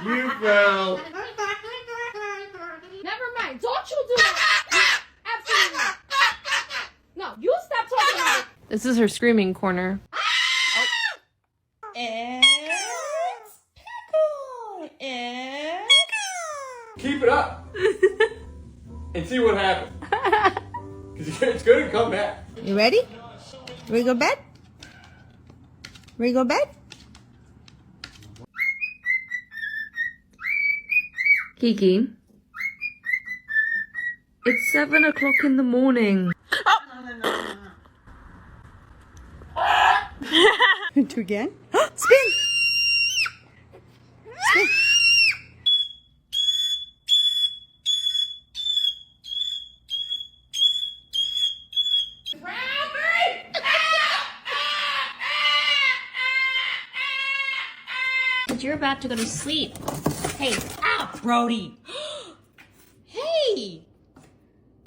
You fell. Never mind. Don't you do that. Absolutely not. No, you stop talking about it. This is her screaming corner. It's Pickle. It's Keep it up. And see what happens. Because it's going to come back. You ready? Ready to go bed? Ready to go bed? Kiki. It's 7 o'clock in the morning. Do again. Spin! Spin! But you're about to go to sleep. Hey, ow, Brody. Hey,